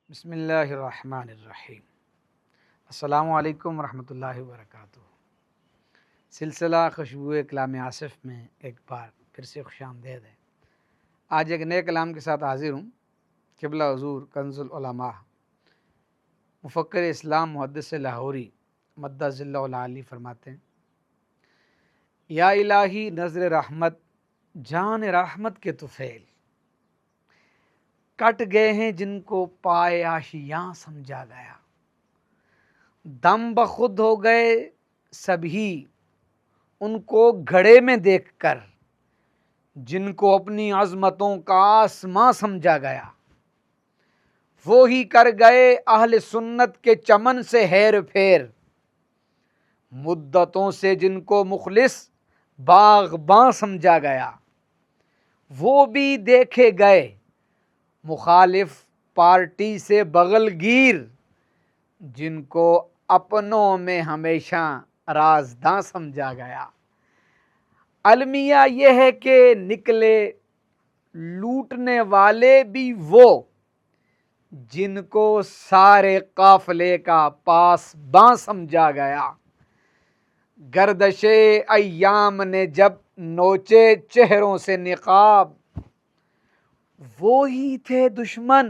بسم اللہ الرحمن الرحیم۔ السلام علیکم ورحمۃ اللہ وبرکاتہ۔ سلسلہ خوشبو کلام آصف میں ایک بار پھر سے خوش آمدید ہے۔ آج ایک نئے کلام کے ساتھ حاضر ہوں۔ قبلہ حضور کنز العلماء مفکر اسلام محدث لاہوری مدہ ذلہ العالی فرماتے ہیں: یا الہی نظر رحمت جان رحمت کے طفیل، کٹ گئے ہیں جن کو پائے آشیاں سمجھا گیا، دم بخود ہو گئے سبھی ان کو گھڑے میں دیکھ کر، جن کو اپنی عظمتوں کا آسماں سمجھا گیا، وہی کر گئے اہل سنت کے چمن سے ہیر پھیر، مدتوں سے جن کو مخلص باغباں سمجھا گیا، وہ بھی دیکھے گئے مخالف پارٹی سے بغل گیر، جن کو اپنوں میں ہمیشہ رازداں سمجھا گیا۔ المیہ یہ ہے کہ نکلے لوٹنے والے بھی وہ، جن کو سارے قافلے کا پاسباں سمجھا گیا، گردش ایام نے جب نوچے چہروں سے نقاب، وہی تھے دشمن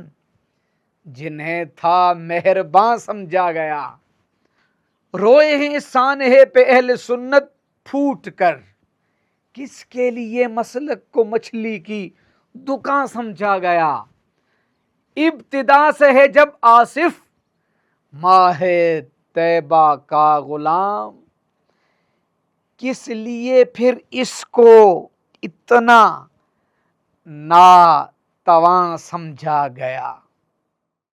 جنہیں تھا مہرباں سمجھا گیا، روئے ہیں سانحے پہ اہل سنت پھوٹ کر، کس کے لیے مسلک کو مچھلی کی دکان سمجھا گیا، ابتدا سے ہے جب آصف ماہ طیبہ کا غلام، کس لیے پھر اس کو اتنا ناتواں سمجھا گیا۔